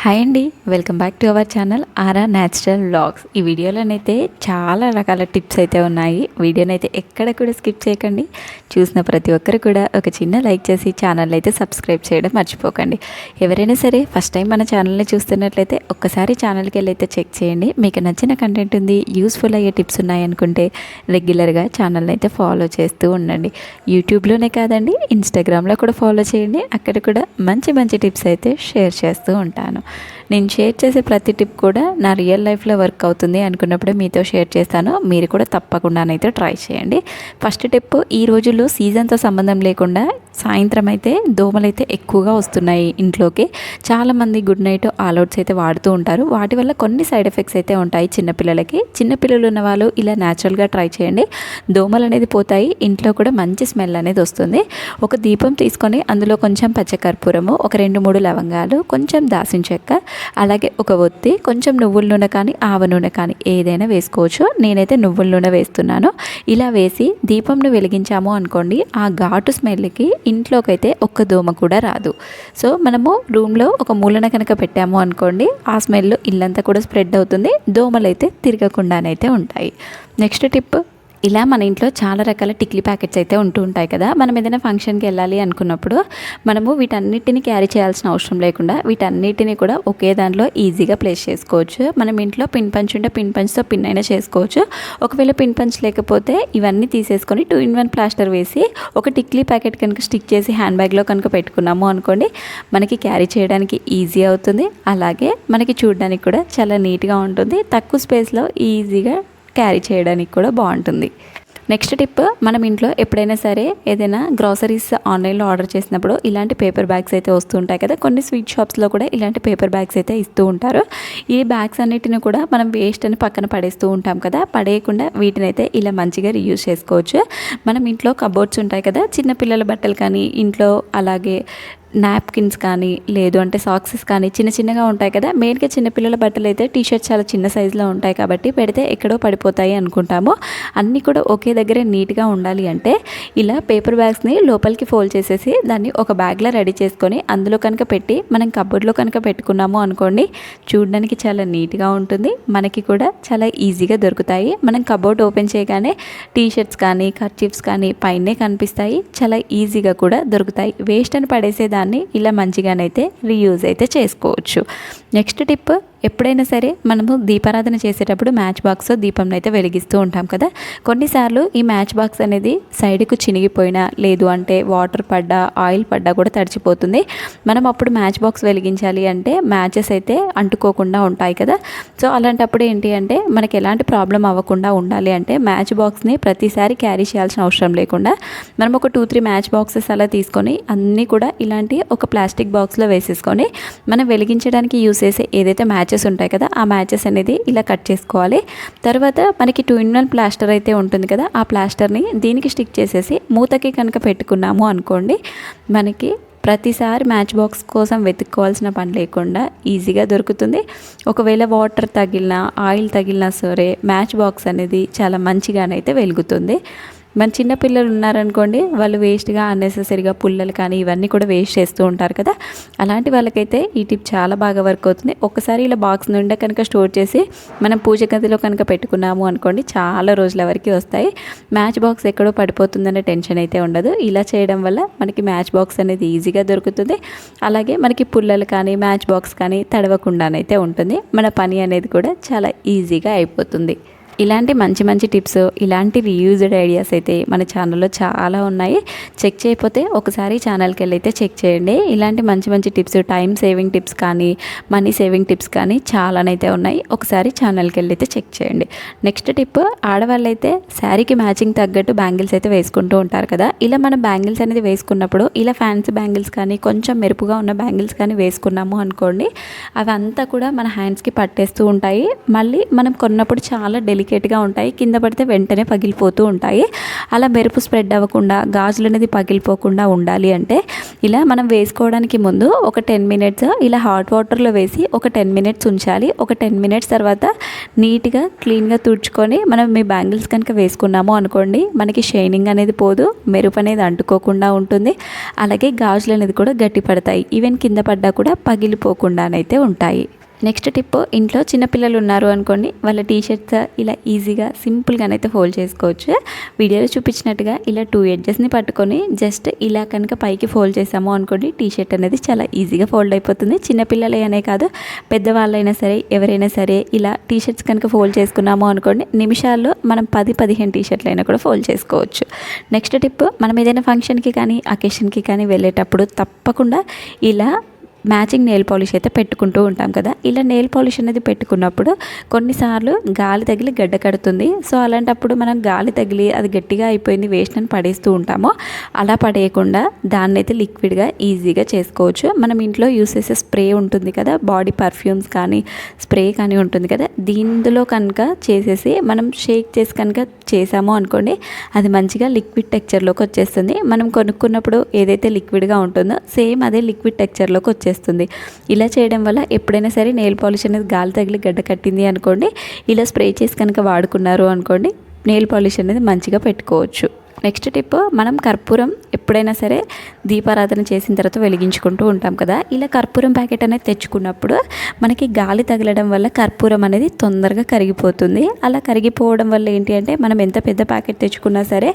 Hi అండి, welcome back to our channel RR natural vlogs. ఈ వీడియోలోనైతే చాలా రకాల టిప్స్ అయితే ఉన్నాయి. వీడియోనైతే ఎక్కడ కూడా స్కిప్ చేయకండి. చూసిన ప్రతి ఒక్కరు కూడా ఒక చిన్న లైక్ చేసి ఛానల్ అయితే సబ్స్క్రైబ్ చేయడం మర్చిపోకండి. ఎవరైనా సరే ఫస్ట్ టైం మన ఛానల్ని చూస్తున్నట్లయితే ఒక్కసారి ఛానల్కి వెళ్ళైతే చెక్ చేయండి. మీకు నచ్చిన కంటెంట్ ఉంది, యూస్ఫుల్ అయ్యే టిప్స్ ఉన్నాయనుకుంటే రెగ్యులర్గా ఛానల్ని అయితే ఫాలో చేస్తూ ఉండండి. యూట్యూబ్లోనే కాదండి, ఇన్స్టాగ్రామ్లో కూడా ఫాలో చేయండి. అక్కడ కూడా మంచి మంచి టిప్స్ అయితే షేర్ చేస్తూ ఉంటాను. నేను షేర్ చేసే ప్రతి టిప్ కూడా నా రియల్ లైఫ్లో వర్క్ అవుతుంది అనుకున్నప్పుడే మీతో షేర్ చేస్తాను. మీరు కూడా తప్పకుండానైతే ట్రై చేయండి. ఫస్ట్ టిప్, ఈ రోజుల్లో సీజన్తో సంబంధం లేకుండా సాయంత్రం అయితే దోమలైతే ఎక్కువగా వస్తున్నాయి ఇంట్లోకి. చాలామంది గుడ్ నైట్ ఆల్అవుట్స్ అయితే వాడుతూ ఉంటారు. వాటి వల్ల కొన్ని సైడ్ ఎఫెక్ట్స్ అయితే ఉంటాయి చిన్నపిల్లలకి. చిన్నపిల్లలు ఉన్న వాళ్ళు ఇలా న్యాచురల్గా ట్రై చేయండి. దోమలు అనేది పోతాయి, ఇంట్లో కూడా మంచి స్మెల్ అనేది వస్తుంది. ఒక దీపం తీసుకొని అందులో కొంచెం పచ్చకర్పూరము, ఒక 2-3 లవంగాలు, కొంచెం దాల్చిన చెక్క, అలాగే ఒక ఒత్తి, కొంచెం నువ్వుల నూనె కానీ ఆవ నూనె కానీ ఏదైనా వేసుకోవచ్చు. నేనైతే నువ్వుల నూనె వేస్తున్నాను. ఇలా వేసి దీపంను వెలిగించాము అనుకోండి, ఆ ఘాటు స్మెల్కి ఇంట్లోకి అయితే ఒక్క దోమ కూడా రాదు. సో మనము రూమ్లో ఒక మూలన కనుక పెట్టాము అనుకోండి, ఆ స్మెల్ ఇల్లంతా కూడా స్ప్రెడ్ అవుతుంది. దోమలు అయితే తిరగకుండానైతే ఉంటాయి. నెక్స్ట్ టిప్, ఇలా మన ఇంట్లో చాలా రకాల టిక్లీ ప్యాకెట్స్ అయితే ఉంటూ ఉంటాయి కదా. మనం ఏదైనా ఫంక్షన్కి వెళ్ళాలి అనుకున్నప్పుడు మనము వీటన్నిటిని క్యారీ చేయాల్సిన అవసరం లేకుండా వీటన్నిటిని కూడా ఒకే దాంట్లో ఈజీగా ప్లేస్ చేసుకోవచ్చు. మనం ఇంట్లో పిన్ పంచ్ ఉంటే పిన్ పంచ్తో పిన్ అయినా చేసుకోవచ్చు. ఒకవేళ పిన్ పంచ్ లేకపోతే ఇవన్నీ తీసేసుకొని 2-in-1 ప్లాస్టర్ వేసి ఒక టిక్లీ ప్యాకెట్ కనుక స్టిక్ చేసి హ్యాండ్ బ్యాగ్లో కనుక పెట్టుకున్నాము అనుకోండి, మనకి క్యారీ చేయడానికి ఈజీ అవుతుంది. అలాగే మనకి చూడడానికి కూడా చాలా నీట్గా ఉంటుంది. తక్కువ స్పేస్లో ఈజీగా క్యారీ చేయడానికి కూడా బాగుంటుంది. నెక్స్ట్ టిప్, మనం ఇంట్లో ఎప్పుడైనా సరే ఏదైనా గ్రాసరీస్ ఆన్లైన్లో ఆర్డర్ చేసినప్పుడు ఇలాంటి పేపర్ బ్యాగ్స్ అయితే వస్తూ ఉంటాయి కదా. కొన్ని స్వీట్ షాప్స్లో కూడా ఇలాంటి పేపర్ బ్యాగ్స్ అయితే ఇస్తూ ఉంటారు. ఈ బ్యాగ్స్ అన్నిటిని కూడా మనం వేస్ట్ అని పక్కన పడేస్తూ ఉంటాం కదా. పడేయకుండా వీటిని అయితే ఇలా మంచిగా రీయూజ్ చేసుకోవచ్చు. మనం ఇంట్లో కబోర్డ్స్ ఉంటాయి కదా, చిన్నపిల్లల బట్టలు కానీ ఇంట్లో, అలాగే నాప్కిన్స్ కానీ లేదు అంటే సాక్సెస్ కానీ చిన్న చిన్నగా ఉంటాయి కదా. మెయిన్గా చిన్నపిల్లల బట్టలు అయితే టీషర్ట్స్ చాలా చిన్న సైజులో ఉంటాయి కాబట్టి పెడితే ఎక్కడో పడిపోతాయి అనుకుంటాము. అన్నీ కూడా ఒకే దగ్గర నీట్గా ఉండాలి అంటే ఇలా పేపర్ బ్యాగ్స్ని లోపలికి ఫోల్డ్ చేసేసి దాన్ని ఒక బ్యాగ్లో రెడీ చేసుకొని అందులో కనుక పెట్టి మనం కబోర్డ్లో కనుక పెట్టుకున్నాము అనుకోండి, చూడడానికి చాలా నీట్గా ఉంటుంది. మనకి కూడా చాలా ఈజీగా దొరుకుతాయి. మనం కబోర్డ్ ఓపెన్ చేయగానే టీషర్ట్స్ కానీ కర్చీఫ్స్ కానీ పైనే కనిపిస్తాయి. చాలా ఈజీగా కూడా దొరుకుతాయి. వేస్ట్ అని పడేసేదాన్ని ఇలా మంచిగానైతే రీయూజ్ అయితే చేసుకోవచ్చు. నెక్స్ట్ టిప్, ఎప్పుడైనా సరే మనము దీపారాధన చేసేటప్పుడు మ్యాచ్ బాక్స్తో దీపంను అయితే వెలిగిస్తూ ఉంటాం కదా. కొన్నిసార్లు ఈ మ్యాచ్ బాక్స్ అనేది సైడ్కు చినిగిపోయినా లేదు అంటే వాటర్ పడ్డా ఆయిల్ పడ్డా కూడా తడిచిపోతుంది. మనం అప్పుడు మ్యాచ్ బాక్స్ వెలిగించాలి అంటే మ్యాచెస్ అయితే అంటుకోకుండా ఉంటాయి కదా. సో అలాంటప్పుడు ఏంటి అంటే మనకి ఎలాంటి ప్రాబ్లం అవ్వకుండా ఉండాలి అంటే మ్యాచ్ బాక్స్ని ప్రతిసారి క్యారీ చేయాల్సిన అవసరం లేకుండా మనం ఒక 2-3 మ్యాచ్ బాక్సెస్ అలా తీసుకొని అన్నీ కూడా ఇలాంటి ఒక ప్లాస్టిక్ బాక్స్లో వేసేసుకొని మనం వెలిగించడానికి యూస్ చేసే ఏదైతే మ్యాచెస్ ఉంటాయి కదా, ఆ మ్యాచెస్ అనేది ఇలా కట్ చేసుకోవాలి. తర్వాత మనకి 2-in-1 ప్లాస్టర్ అయితే ఉంటుంది కదా, ఆ ప్లాస్టర్ని దీనికి స్టిక్ చేసేసి మూతకి కనుక పెట్టుకున్నాము అనుకోండి, మనకి ప్రతిసారి మ్యాచ్ బాక్స్ కోసం వెతుక్కోవాల్సిన పని లేకుండా ఈజీగా దొరుకుతుంది. ఒకవేళ వాటర్ తగిలినా ఆయిల్ తగిలినా సరే మ్యాచ్ బాక్స్ అనేది చాలా మంచిగానైతే వెలుగుతుంది. మన చిన్నపిల్లలు ఉన్నారనుకోండి, వాళ్ళు వేస్ట్గా అన్నెసెసరీగా పుల్లలు కానీ ఇవన్నీ కూడా వేస్ట్ చేస్తూ ఉంటారు కదా. అలాంటి వాళ్ళకైతే ఈ టిప్ చాలా బాగా వర్క్ అవుతుంది. ఒకసారి ఇలా బాక్స్ నుండి కనుక స్టోర్ చేసి మనం పూజ గదిలో కనుక పెట్టుకున్నాము అనుకోండి, చాలా రోజుల వరకు వస్తాయి. మ్యాచ్ బాక్స్ ఎక్కడో పడిపోతుందనే టెన్షన్ అయితే ఉండదు. ఇలా చేయడం వల్ల మనకి మ్యాచ్ బాక్స్ అనేది ఈజీగా దొరుకుతుంది. అలాగే మనకి పుల్లలు కానీ మ్యాచ్ బాక్స్ కానీ తడవకుండానైతే ఉంటుంది. మన పని అనేది కూడా చాలా ఈజీగా అయిపోతుంది. ఇలాంటి మంచి మంచి టిప్స్, ఇలాంటి రీయూజ్డ్ ఐడియాస్ అయితే మన ఛానల్లో చాలా ఉన్నాయి. చెక్ చేయకపోతే ఒకసారి ఛానల్కి వెళ్ళి అయితే చెక్ చేయండి. ఇలాంటి మంచి మంచి టిప్స్, టైం సేవింగ్ టిప్స్ కానీ మనీ సేవింగ్ టిప్స్ కానీ చాలానైతే ఉన్నాయి. ఒకసారి ఛానల్కి వెళ్ళి అయితే చెక్ చేయండి. నెక్స్ట్ టిప్, ఆడవాళ్ళు అయితే శారీకి మ్యాచింగ్ తగ్గట్టు బ్యాంగిల్స్ అయితే వేసుకుంటూ ఉంటారు కదా. ఇలా మనం బ్యాంగిల్స్ అనేది వేసుకున్నప్పుడు ఇలా ఫ్యాన్సీ బ్యాంగిల్స్ కానీ కొంచెం మెరుపుగా ఉన్న బ్యాంగిల్స్ కానీ వేసుకున్నాము అనుకోండి, అవి అంతా కూడా మన హ్యాండ్స్కి పట్టేస్తూ ఉంటాయి. మళ్ళీ మనం కొన్నప్పుడు చాలా డెలికేట్ డెలికేట్గా ఉంటాయి, కింద పడితే వెంటనే పగిలిపోతూ ఉంటాయి. అలా మెరుపు స్ప్రెడ్ అవ్వకుండా, గాజులు అనేది పగిలిపోకుండా ఉండాలి అంటే ఇలా మనం వేసుకోవడానికి ముందు ఒక 10 మినిట్స్ ఇలా హాట్ వాటర్లో వేసి ఒక 10 మినిట్స్ ఉంచాలి. ఒక 10 మినిట్స్ తర్వాత నీట్గా క్లీన్గా తుడుచుకొని మనం మీ బ్యాంగిల్స్ కనుక వేసుకున్నాము అనుకోండి, మనకి షైనింగ్ అనేది పోదు, మెరుపు అనేది అంటుకోకుండా ఉంటుంది. అలాగే గాజులు అనేది కూడా గట్టి పడతాయి, ఈవెన్ కింద పడ్డా కూడా పగిలిపోకుండానైతే ఉంటాయి. నెక్స్ట్ టిప్, ఇంట్లో చిన్నపిల్లలు ఉన్నారు అనుకోండి, వాళ్ళ టీషర్ట్స్ ఇలా ఈజీగా సింపుల్గానైతే ఫోల్డ్ చేసుకోవచ్చు. వీడియోలో చూపించినట్టుగా ఇలా 2 ఎడ్జెస్ని పట్టుకొని జస్ట్ ఇలా కనుక పైకి ఫోల్డ్ చేసాము అనుకోండి, టీషర్ట్ అనేది చాలా ఈజీగా ఫోల్డ్ అయిపోతుంది. చిన్నపిల్లలే అనే కాదు, పెద్దవాళ్ళైనా సరే ఎవరైనా సరే ఇలా టీషర్ట్స్ కనుక ఫోల్డ్ చేసుకున్నాము అనుకోండి, నిమిషాల్లో మనం 10-15 టీషర్ట్లు అయినా కూడా ఫోల్డ్ చేసుకోవచ్చు. నెక్స్ట్ టిప్, మనం ఏదైనా ఫంక్షన్కి కానీ అకేషన్కి కానీ వెళ్ళేటప్పుడు తప్పకుండా ఇలా మ్యాచింగ్ నెయిల్ పాలిష్ అయితే పెట్టుకుంటూ ఉంటాం కదా. ఇలా నెయిల్ పాలిష్ అనేది పెట్టుకున్నప్పుడు కొన్నిసార్లు గాలి తగిలి గడ్డ కడుతుంది. సో అలాంటప్పుడు మనం గాలి తగిలి అది గట్టిగా అయిపోయింది వేస్ట్ అని పడేస్తూ ఉంటాము. అలా పడేయకుండా దాన్ని అయితే లిక్విడ్గా ఈజీగా చేసుకోవచ్చు. మనం ఇంట్లో యూస్ చేసే స్ప్రే ఉంటుంది కదా, బాడీ పర్ఫ్యూమ్స్ కానీ స్ప్రే కానీ ఉంటుంది కదా, దీనిలో కనుక చేసేసి మనం షేక్ చేసి కనుక చేసాము అనుకోండి, అది మంచిగా లిక్విడ్ టెక్చర్లోకి వచ్చేస్తుంది. మనం కొనుక్కున్నప్పుడు ఏదైతే లిక్విడ్గా ఉంటుందో సేమ్ అదే లిక్విడ్ టెక్చర్లోకి వచ్చేస్తుంది. ఇలా చేయడం వల్ల ఎప్పుడైనా సరే నెయిల్ పాలిష్ అనేది గాలి తగిలి గడ్డ కట్టింది అనుకోండి, ఇలా స్ప్రే చేసి కనుక వాడుకున్నారు అనుకోండి, నెయిల్ పాలిష్ అనేది మంచిగా పెట్టుకోవచ్చు. నెక్స్ట్ టిప్, మనం కర్పూరం ఎప్పుడైనా సరే దీపారాధన చేసిన తర్వాత వెలిగించుకుంటూ ఉంటాం కదా. ఇలా కర్పూరం ప్యాకెట్ అనేది తెచ్చుకున్నప్పుడు మనకి గాలి తగలడం వల్ల కర్పూరం అనేది తొందరగా కరిగిపోతుంది. అలా కరిగిపోవడం వల్ల ఏంటి అంటే మనం ఎంత పెద్ద ప్యాకెట్ తెచ్చుకున్నా సరే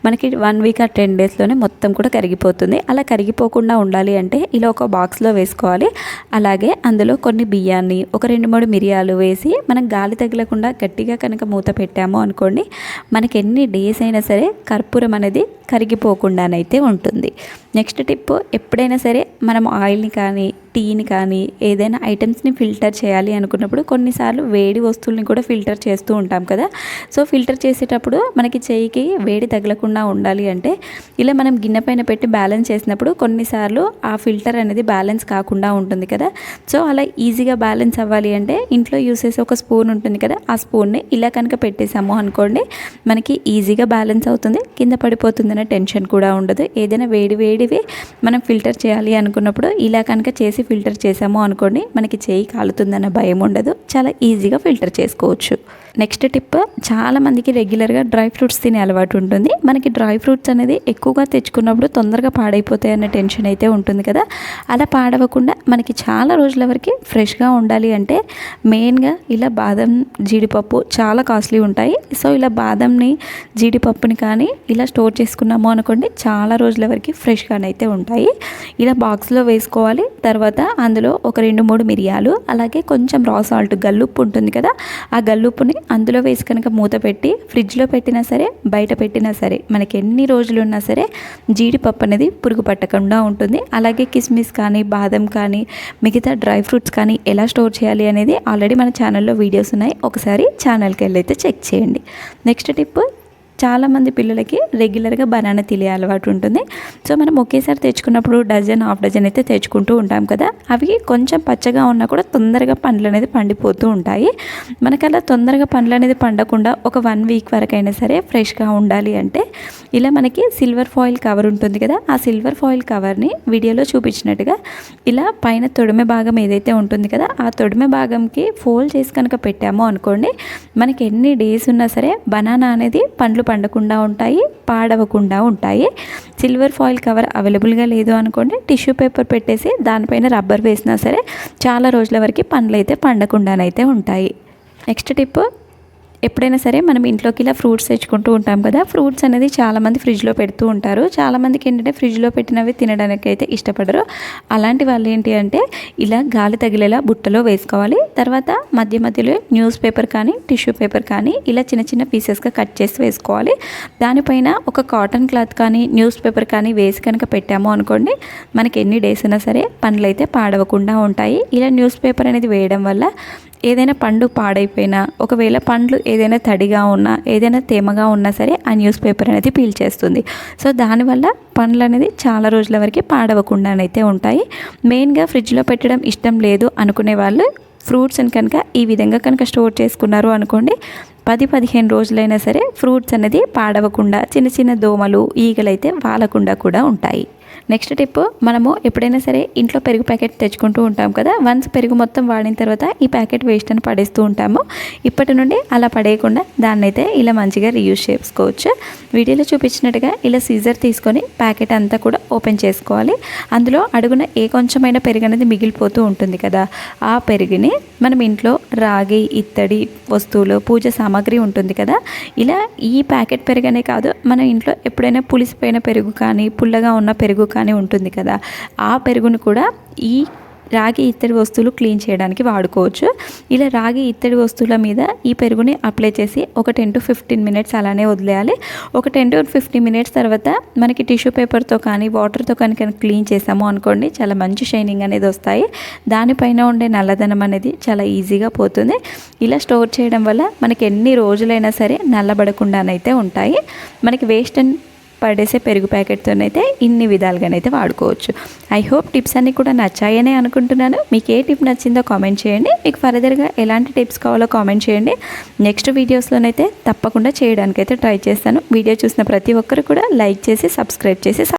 మనకి 1 వీక్ ఆ 10 డేస్లోనే మొత్తం కూడా కరిగిపోతుంది. అలా కరిగిపోకుండా ఉండాలి అంటే ఇలా ఒక బాక్స్లో వేసుకోవాలి. అలాగే అందులో కొన్ని బియ్యాన్ని, ఒక 2-3 మిరియాలు వేసి మనం గాలి తగలకుండా గట్టిగా కనుక మూత పెట్టాము అనుకోండి, మనకి ఎన్ని డేస్ అయినా సరే కర్పూరం అనేది కరిగిపోకుండానైతే ఉంటుంది. నెక్స్ట్ టిప్, ఎప్పుడైనా సరే మనం ఆయిల్ని కానీ టీని కానీ ఏదైనా ఐటమ్స్ని ఫిల్టర్ చేయాలి అనుకున్నప్పుడు కొన్నిసార్లు వేడి వస్తువుల్ని కూడా ఫిల్టర్ చేస్తూ ఉంటాం కదా. సో ఫిల్టర్ చేసేటప్పుడు మనకి చేయికి వేడి తగలకుండా ఉండాలి అంటే ఇలా మనం గిన్నె పైన పెట్టి బ్యాలెన్స్ చేసినప్పుడు కొన్నిసార్లు ఆ ఫిల్టర్ అనేది బ్యాలెన్స్ కాకుండా ఉంటుంది కదా. సో అలా ఈజీగా బ్యాలెన్స్ అవ్వాలి అంటే ఇంట్లో యూస్ చేసే ఒక స్పూన్ ఉంటుంది కదా, ఆ స్పూన్ని ఇలా కనుక పెట్టేసాము అనుకోండి, మనకి ఈజీగా బ్యాలెన్స్ అవుతుంది, కింద పడిపోతుందనే టెన్షన్ కూడా ఉండదు. ఏదైనా వేడివి మనం ఫిల్టర్ చేయాలి అనుకున్నప్పుడు ఇలా కనుక చేసి ఫిల్టర్ చేసాము అనుకోండి, మనకి చేయి కాలుతుందన్న భయం ఉండదు, చాలా ఈజీగా ఫిల్టర్ చేసుకోవచ్చు. నెక్స్ట్ టిప్, చాలామందికి రెగ్యులర్గా డ్రై ఫ్రూట్స్ తినే అలవాటు ఉంటుంది. మనకి డ్రై ఫ్రూట్స్ అనేది ఎక్కువగా తెచ్చుకున్నప్పుడు తొందరగా పాడైపోతాయి అన్న టెన్షన్ అయితే ఉంటుంది కదా. అలా పాడవకుండా మనకి చాలా రోజుల వరకు ఫ్రెష్గా ఉండాలి అంటే మెయిన్గా ఇలా బాదం, జీడిపప్పు చాలా కాస్ట్లీ ఉంటాయి. సో ఇలా బాదంని, జీడిపప్పుని కానీ ఇలా స్టోర్ చేసుకున్నాము అనుకోండి, చాలా రోజుల వరకు ఫ్రెష్గానైతే ఉంటాయి. ఇలా బాక్స్లో వేసుకోవాలి. తర్వాత అందులో ఒక 2-3 మిరియాలు, అలాగే కొంచెం రా సాల్ట్, గల్లుప్పు ఉంటుంది కదా, ఆ గల్లుప్పుని అందులో వేసి కనుక మూత పెట్టి ఫ్రిడ్జ్లో పెట్టినా సరే బయట పెట్టినా సరే మనకి ఎన్ని రోజులు ఉన్నా సరే జీడిపప్పు అనేది పురుగు పట్టకుండా ఉంటుంది. అలాగే కిస్మిస్ కానీ, బాదం కానీ, మిగతా డ్రై ఫ్రూట్స్ కానీ ఎలా స్టోర్ చేయాలి అనేది ఆల్రెడీ మన ఛానల్లో వీడియోస్ ఉన్నాయి, ఒకసారి ఛానల్కి వెళ్ళి అయితే చెక్ చేయండి. నెక్స్ట్ టిప్, చాలామంది పిల్లలకి రెగ్యులర్గా బనానా తినే అలవాటు ఉంటుంది. సో మనం ఒకేసారి తెచ్చుకున్నప్పుడు డజన్, హాఫ్ డజన్ అయితే తెచ్చుకుంటూ ఉంటాం కదా. అవి కొంచెం పచ్చగా ఉన్నా కూడా తొందరగా పండ్లు అనేది పండిపోతూ ఉంటాయి. మనకు అలా తొందరగా పండ్లు అనేది పండకుండా ఒక 1 వీక్ వరకైనా సరే ఫ్రెష్గా ఉండాలి అంటే ఇలా మనకి సిల్వర్ ఫాయిల్ కవర్ ఉంటుంది కదా, ఆ సిల్వర్ ఫాయిల్ కవర్ని వీడియోలో చూపించినట్టుగా ఇలా పైన తొడిమె భాగం ఏదైతే ఉంటుంది కదా, ఆ తొడిమె భాగంకి ఫోల్డ్ చేసి కనుక పెట్టామో అనుకోండి, మనకి ఎన్ని డేస్ ఉన్నా సరే బనానా అనేది పండ్లు పండకుండా ఉంటాయి, పాడవకుండా ఉంటాయి. సిల్వర్ ఫాయిల్ కవర్ అవైలబుల్గా లేదు అనుకోండి, టిష్యూ పేపర్ పెట్టేసి దానిపైన రబ్బర్ వేసినా సరే చాలా రోజుల వరకు పండ్లు అయితే పండకుండానైతే ఉంటాయి. నెక్స్ట్ టిప్, ఎప్పుడైనా సరే మనం ఇంట్లోకి ఇలా ఫ్రూట్స్ తెచ్చుకుంటూ ఉంటాం కదా. ఫ్రూట్స్ అనేది చాలామంది ఫ్రిడ్జ్లో పెడుతూ ఉంటారు. చాలామందికి ఏంటంటే ఫ్రిడ్జ్లో పెట్టినవి తినడానికి అయితే ఇష్టపడరు. అలాంటి వాళ్ళు ఏంటి అంటే ఇలా గాలి తగిలేలా బుట్టలో వేసుకోవాలి. తర్వాత మధ్య మధ్యలో న్యూస్ పేపర్ కానీ టిష్యూ పేపర్ కానీ ఇలా చిన్న చిన్న పీసెస్గా కట్ చేసి వేసుకోవాలి. దానిపైన ఒక కాటన్ క్లాత్ కానీ న్యూస్ పేపర్ కానీ వేసి కనుక పెట్టాము అనుకోండి, మనకి ఎన్ని డేస్ అయినా సరే పండ్లు అయితే పాడవకుండా ఉంటాయి. ఇలా న్యూస్ పేపర్ అనేది వేయడం వల్ల ఏదైనా పండు పాడైపోయినా, ఒకవేళ పండ్లు ఏదైనా తడిగా ఉన్నా, ఏదైనా తేమగా ఉన్నా సరే ఆ న్యూస్ పేపర్ అనేది పీల్చేస్తుంది. సో దానివల్ల పండ్లు అనేది చాలా రోజుల వరకు పాడవకుండానైతే ఉంటాయి. మెయిన్గా ఫ్రిడ్జ్లో పెట్టడం ఇష్టం లేదు అనుకునే వాళ్ళు ఫ్రూట్స్ని కనుక ఈ విధంగా కనుక స్టోర్ చేసుకున్నారు అనుకోండి, 10-15 రోజులైనా సరే ఫ్రూట్స్ అనేది పాడవకుండా చిన్న చిన్న దోమలు ఈగలైతే వాలకుండా కూడా ఉంటాయి. నెక్స్ట్ టిప్, మనము ఎప్పుడైనా సరే ఇంట్లో పెరుగు ప్యాకెట్ తెచ్చుకుంటూ ఉంటాం కదా, వన్స్ పెరుగు మొత్తం వాడిన తర్వాత ఈ ప్యాకెట్ వేస్ట్ అని పడేస్తూ ఉంటాము. ఇప్పటి నుండి అలా పడేయకుండా దాన్ని అయితే ఇలా మంచిగా రీయూజ్ చేసుకోవచ్చు. వీడియోలో చూపించినట్టుగా ఇలా సీజర్ తీసుకొని ప్యాకెట్ అంతా కూడా ఓపెన్ చేసుకోవాలి. అందులో అడుగున ఏ కొంచెమైన పెరుగు అనేది మిగిలిపోతూ ఉంటుంది కదా, ఆ పెరుగుని మనం ఇంట్లో రాగి ఇత్తడి వస్తువులు పూజ సామాగ్రి ఉంటుంది కదా, ఇలా ఈ ప్యాకెట్ పెరుగనే కాదు, మన ఇంట్లో ఎప్పుడైనా పులిసిపోయిన పెరుగు కానీ పుల్లగా ఉన్న పెరుగు కానీ ఉంటుంది కదా, ఆ పెరుగును కూడా ఈ రాగి ఇత్తడి వస్తువులు క్లీన్ చేయడానికి వాడుకోవచ్చు. ఇలా రాగి ఇత్తడి వస్తువుల మీద ఈ పెరుగుని అప్లై చేసి ఒక 10 to 15 మినిట్స్ అలానే వదిలేయాలి. ఒక 10 to 15 మినిట్స్ తర్వాత మనకి టిష్యూ పేపర్తో కానీ వాటర్తో కానీ క్లీన్ చేసాము అనుకోండి, చాలా మంచి షైనింగ్ అనేది వస్తాయి. దానిపైన ఉండే నల్లదనం అనేది చాలా ఈజీగా పోతుంది. ఇలా స్టోర్ చేయడం వల్ల మనకి ఎన్ని రోజులైనా సరే నల్లబడకుండానైతే ఉంటాయి. మనకి వేస్ట్ అండ్ పడేసే పెరుగు ప్యాకెట్తోనైతే ఇన్ని విధాలుగానైతే వాడుకోవచ్చు. ఐ హోప్ టిప్స్ అన్నీ కూడా నచ్చాయనే అనుకుంటున్నాను. మీకు ఏ టిప్ నచ్చిందో కామెంట్ చేయండి. మీకు ఫర్దర్గా ఎలాంటి టిప్స్ కావాలో కామెంట్ చేయండి. నెక్స్ట్ వీడియోస్లోనైతే తప్పకుండా చేయడానికైతే ట్రై చేస్తాను. వీడియో చూసిన ప్రతి ఒక్కరు కూడా లైక్ చేసి సబ్స్క్రైబ్ చేసి